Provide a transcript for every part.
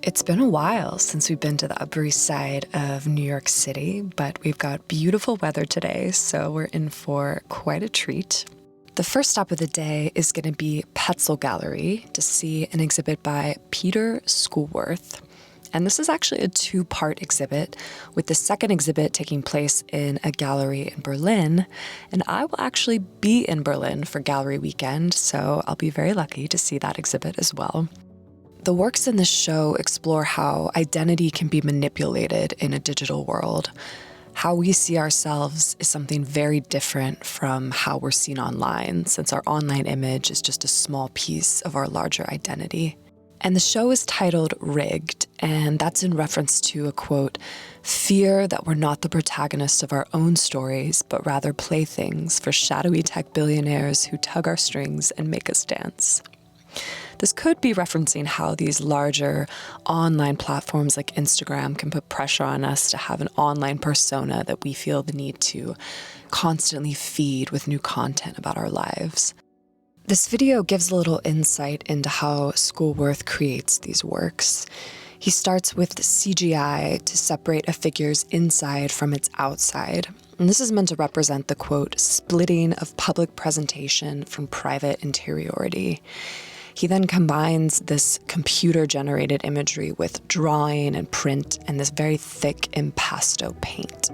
It's been a while since we've been to the Upper East Side of New York City, but we've got beautiful weather today, so we're in for quite a treat. The first stop of the day is going to be Petzel Gallery to see an exhibit by Pieter Schoolwerth. And this is actually a two-part exhibit, with the second exhibit taking place in a gallery in Berlin. And I will actually be in Berlin for gallery weekend, so I'll be very lucky to see that exhibit as well. The works in this show explore how identity can be manipulated in a digital world. How we see ourselves is something very different from how we're seen online, since our online image is just a small piece of our larger identity. And the show is titled Rigged, and that's in reference to a quote, "Fear that we're not the protagonists of our own stories, but rather playthings for shadowy tech billionaires who tug our strings and make us dance." This could be referencing how these larger online platforms like Instagram can put pressure on us to have an online persona that we feel the need to constantly feed with new content about our lives. This video gives a little insight into how Schoolwerth creates these works. He starts with CGI to separate a figure's inside from its outside. And this is meant to represent the, quote, "splitting of public presentation from private interiority." He then combines this computer-generated imagery with drawing and print and this very thick impasto paint.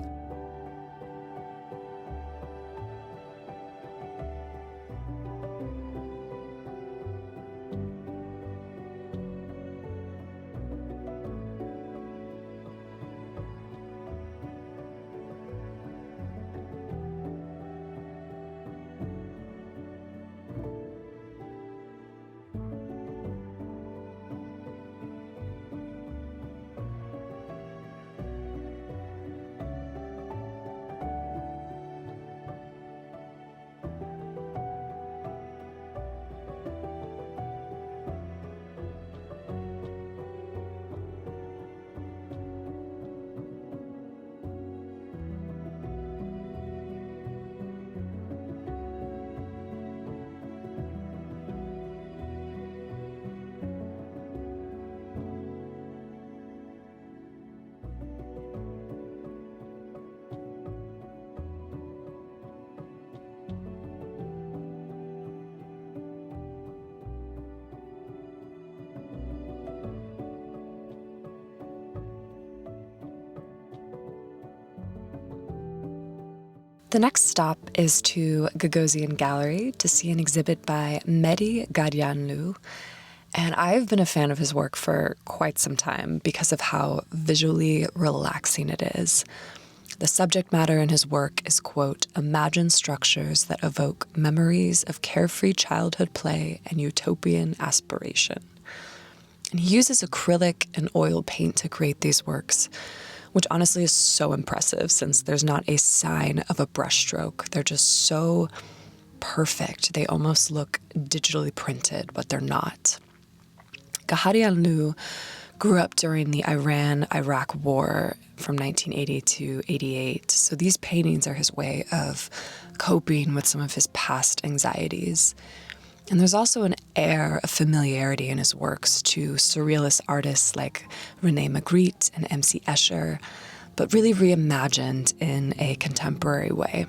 The next stop is to Gagosian Gallery to see an exhibit by Mehdi Ghadyanloo. And I've been a fan of his work for quite some time because of how visually relaxing it is. The subject matter in his work is, quote, "imagined structures that evoke memories of carefree childhood play and utopian aspiration." And he uses acrylic and oil paint to create these works, which honestly is so impressive since there's not a sign of a brushstroke. They're just so perfect. They almost look digitally printed, but they're not. Ghadyanloo grew up during the Iran-Iraq War from 1980 to 88, so these paintings are his way of coping with some of his past anxieties. And there's also an air of familiarity in his works to surrealist artists like René Magritte and MC Escher, but really reimagined in a contemporary way.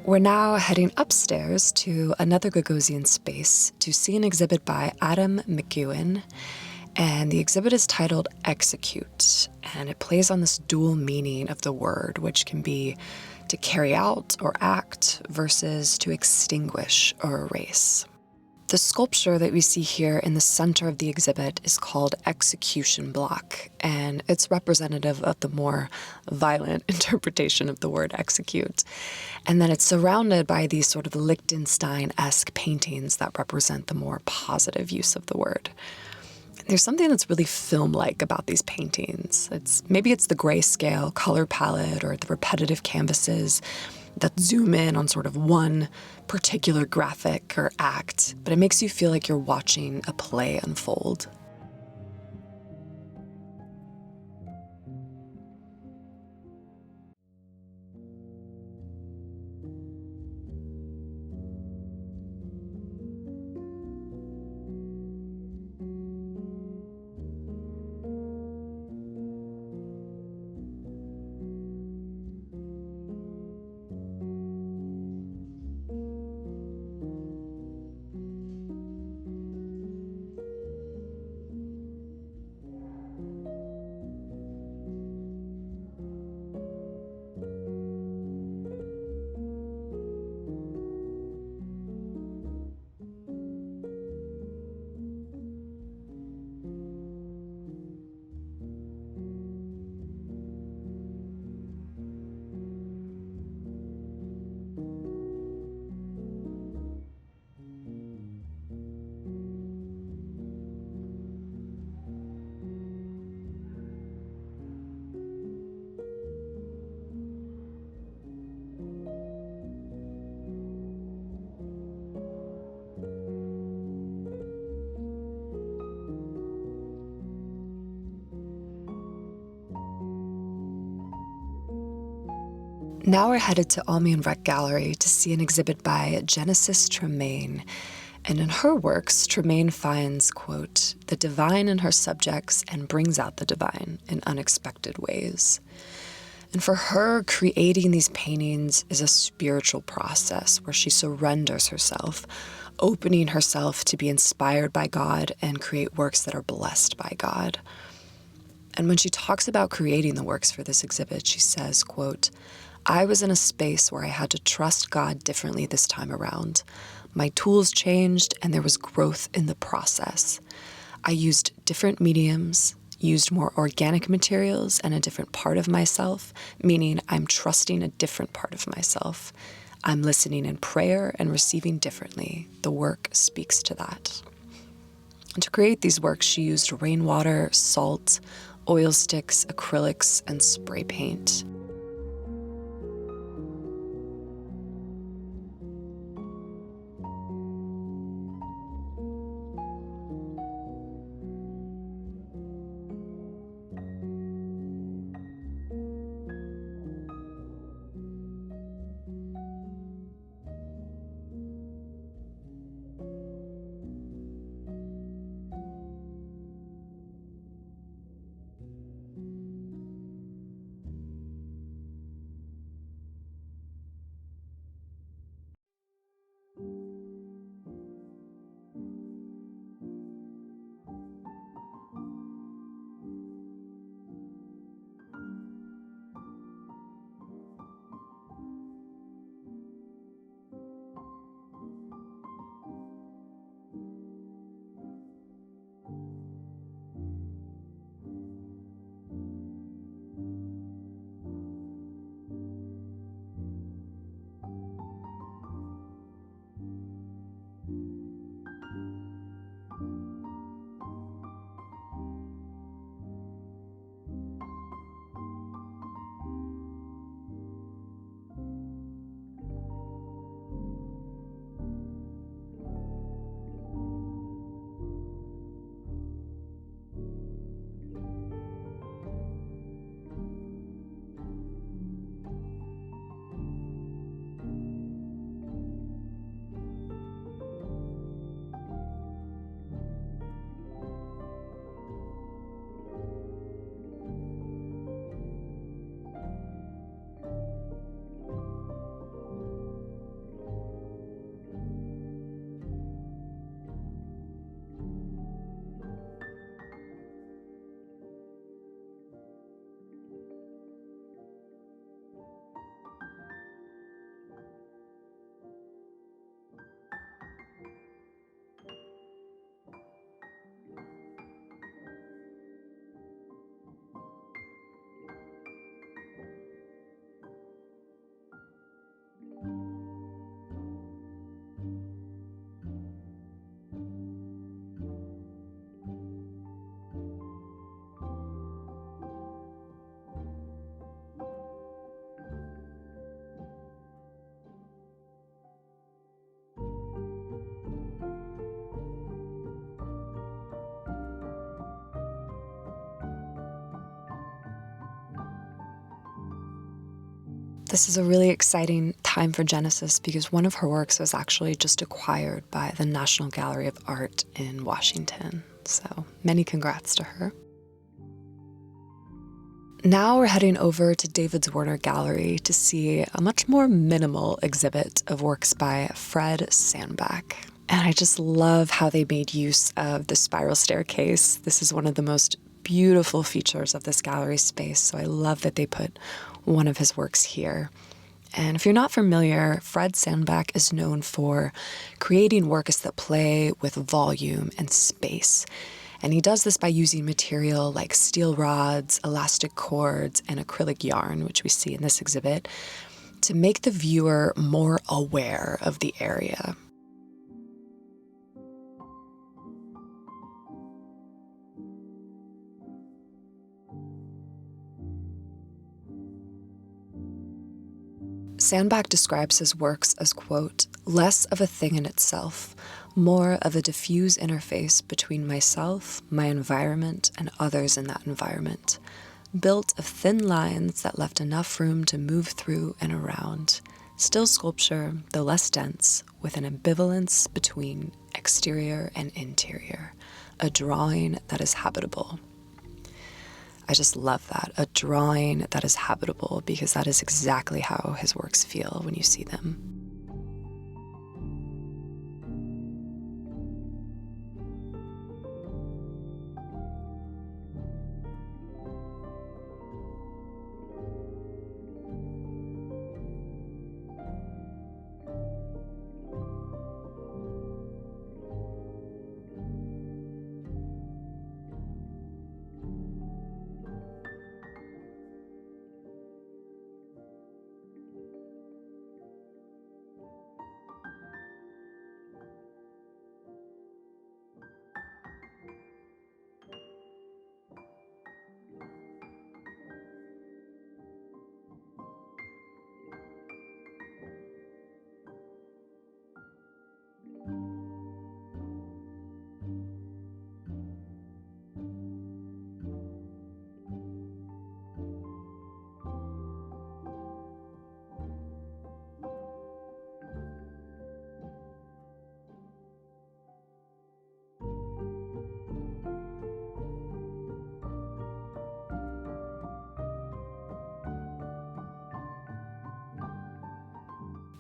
We're now heading upstairs to another Gagosian space to see an exhibit by Adam McEwen, and the exhibit is titled Execute, and it plays on this dual meaning of the word, which can be to carry out or act versus to extinguish or erase. The sculpture that we see here in the center of the exhibit is called Execution Block, and it's representative of the more violent interpretation of the word execute. And then it's surrounded by these sort of Liechtenstein-esque paintings that represent the more positive use of the word. There's something that's really film-like about these paintings. Maybe it's the grayscale color palette or the repetitive canvases that zoom in on sort of one particular graphic or act, but it makes you feel like you're watching a play unfold. Now we're headed to Almine Rech Gallery to see an exhibit by Genesis Tramaine. And in her works, Tramaine finds, quote, the divine in her subjects and brings out the divine in unexpected ways. And for her, creating these paintings is a spiritual process where she surrenders herself, opening herself to be inspired by God and create works that are blessed by God. And when she talks about creating the works for this exhibit, she says, quote, I was in a space where I had to trust God differently this time around. My tools changed and there was growth in the process. I used different mediums, used more organic materials and a different part of myself, meaning I'm trusting a different part of myself. I'm listening in prayer and receiving differently. The work speaks to that. And to create these works, she used rainwater, salt, oil sticks, acrylics, and spray paint. This is a really exciting time for Genesis because one of her works was actually just acquired by the National Gallery of Art in Washington. So many congrats to her. Now we're heading over to David Zwirner Gallery to see a much more minimal exhibit of works by Fred Sandback. And I just love how they made use of the spiral staircase. This is one of the most beautiful features of this gallery space, so I love that they put one of his works here. And if you're not familiar, Fred Sandback is known for creating works that play with volume and space. And he does this by using material like steel rods, elastic cords, and acrylic yarn, which we see in this exhibit, to make the viewer more aware of the area. Sandback describes his works as, quote, less of a thing in itself, more of a diffuse interface between myself, my environment, and others in that environment, built of thin lines that left enough room to move through and around. Still sculpture, though less dense, with an ambivalence between exterior and interior, a drawing that is habitable. I just love that, a drawing that is habitable, because that is exactly how his works feel when you see them.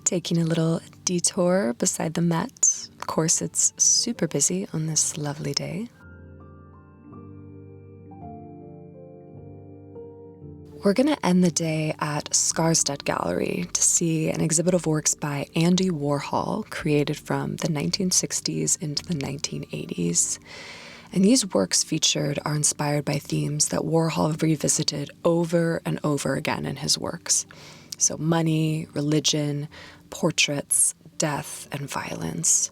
Taking a little detour beside the Met. Of course, it's super busy on this lovely day. We're going to end the day at Skarstedt Gallery to see an exhibit of works by Andy Warhol created from the 1960s into the 1980s. And these works featured are inspired by themes that Warhol revisited over and over again in his works. So money, religion, portraits, death, and violence.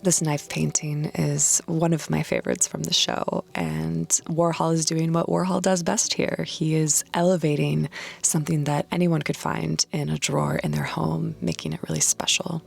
This knife painting is one of my favorites from the show, and Warhol is doing what Warhol does best here. He is elevating something that anyone could find in a drawer in their home, making it really special.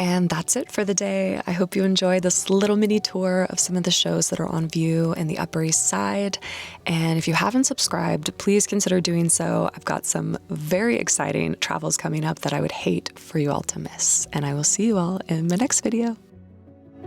And that's it for the day. I hope you enjoyed this little mini tour of some of the shows that are on view in the Upper East Side. And if you haven't subscribed, please consider doing so. I've got some very exciting travels coming up that I would hate for you all to miss. And I will see you all in my next video.